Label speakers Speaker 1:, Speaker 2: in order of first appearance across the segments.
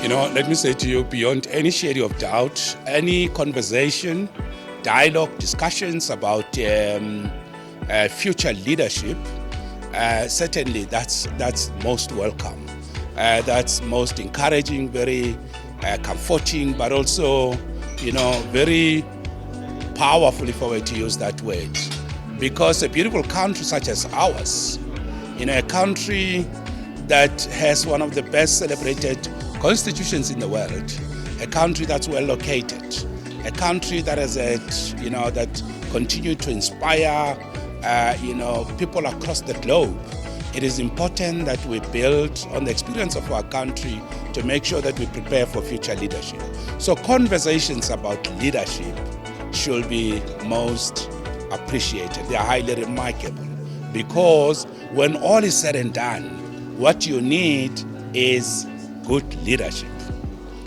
Speaker 1: Let me say to you, beyond any shade of doubt, any conversation, dialogue, discussions about future leadership, certainly that's most welcome. That's most encouraging, very comforting, but also, very powerful, if I were to use that word. Because a beautiful country such as ours, a country that has one of the best celebrated constitutions in the world, a country that's well located, a country that has that continue to inspire people across the globe. It is important that we build on the experience of our country to make sure that we prepare for future leadership. So conversations about leadership should be most appreciated. They are highly remarkable, because when all is said and done, what you need is good leadership.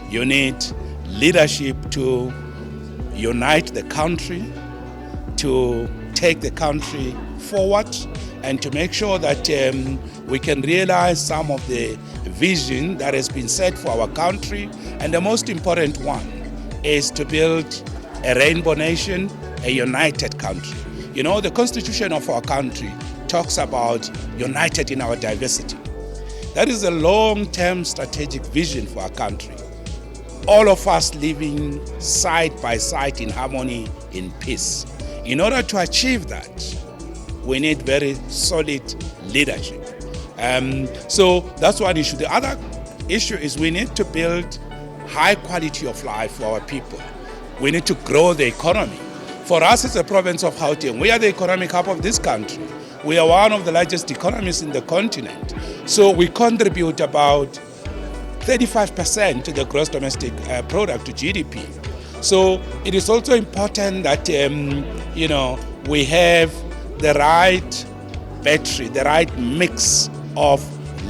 Speaker 1: You need leadership to unite the country, to take the country forward, and to make sure that we can realize some of the vision that has been set for our country. And the most important one is to build a rainbow nation, a united country. The constitution of our country talks about united in our diversity. That is a long-term strategic vision for our country. All of us living side by side in harmony, in peace. In order to achieve that, we need very solid leadership. So that's one issue. The other issue is we need to build high quality of life for our people. We need to grow the economy. For us as a province of Gauteng, we are the economic hub of this country. We are one of the largest economies in the continent. So we contribute about 35% to the gross domestic product, to GDP. So it is also important that, we have the right battery, the right mix of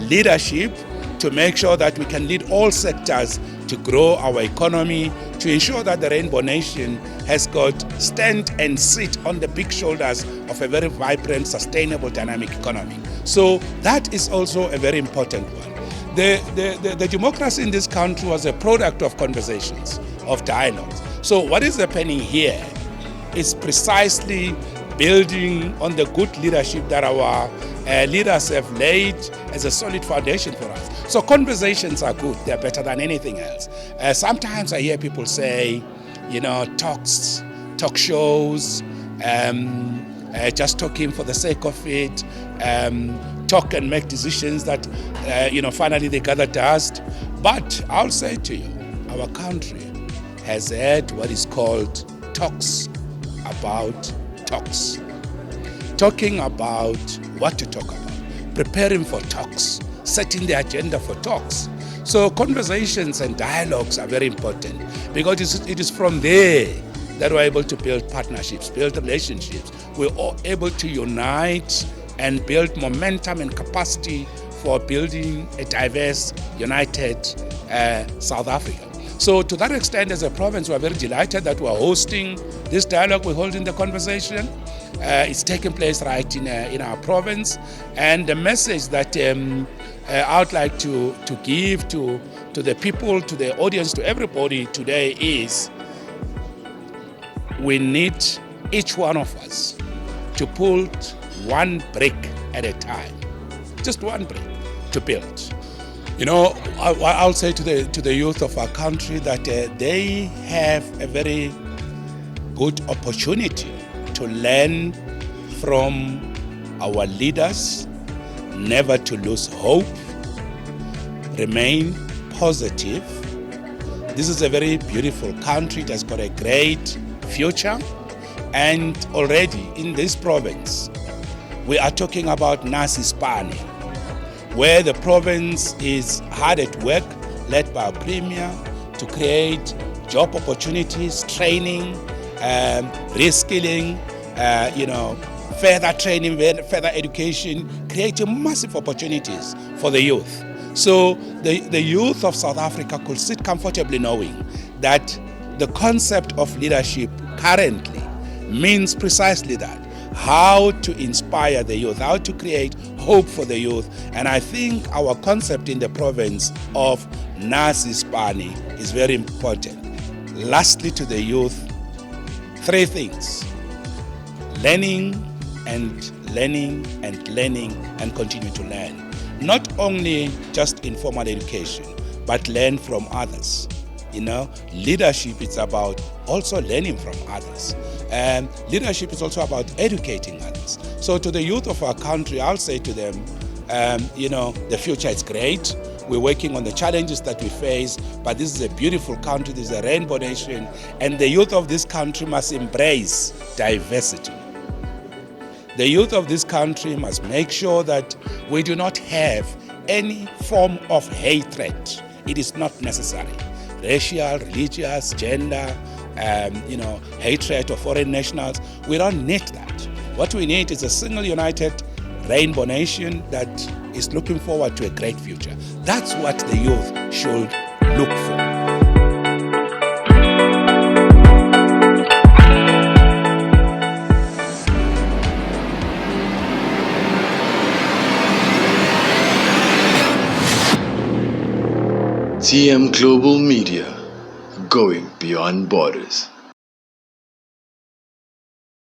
Speaker 1: leadership to make sure that we can lead all sectors to grow our economy, to ensure that the Rainbow Nation has got stand and sit on the big shoulders of a very vibrant, sustainable, dynamic economy. So that is also a very important one. The democracy in this country was a product of conversations, of dialogues. So what is happening here is precisely building on the good leadership that our leaders have laid as a solid foundation for us. So conversations are good. They're better than anything else. Sometimes I hear people say, talk shows, just talking for the sake of it, talk and make decisions that, finally they gather dust. But I'll say to you, our country has had what is called talks about talks. Talking about what to talk about, preparing for talks, setting the agenda for talks. So conversations and dialogues are very important, because it is from there that we're able to build partnerships, build relationships. We're all able to unite and build momentum and capacity for building a diverse, united South Africa. So to that extent, as a province, we're very delighted that we're hosting this dialogue, we're holding the conversation. It's taking place right in our province. And the message that I would like to give to the people, to the audience, to everybody today is, we need each one of us to put one brick at a time, just one brick to build. I'll say to the youth of our country that they have a very good opportunity to learn from our leaders, never to lose hope, remain positive. This is a very beautiful country. It has got a great future. And already in this province, we are talking about Nasi Spani, where the province is hard at work, led by our Premier, to create job opportunities, training, reskilling, further training, further education, creating massive opportunities for the youth. So the youth of South Africa could sit comfortably knowing that the concept of leadership currently means precisely that. how to inspire the youth, how to create hope for the youth. And I think our concept in the province of Nasi Spani is very important. Lastly, to the youth, 3 things: learning and learning and learning and continue to learn. Not only just informal education, but learn from others. Leadership is about also learning from others. And leadership is also about educating others. So to the youth of our country, I'll say to them, the future is great. We're working on the challenges that we face, but this is a beautiful country, this is a rainbow nation, and the youth of this country must embrace diversity. The youth of this country must make sure that we do not have any form of hatred. It is not necessary. Racial, religious, gender, hatred of foreign nationals, we don't need that. What we need is a single united rainbow nation that is looking forward to a great future. That's what the youth should look for.
Speaker 2: TM Global Media, going beyond borders.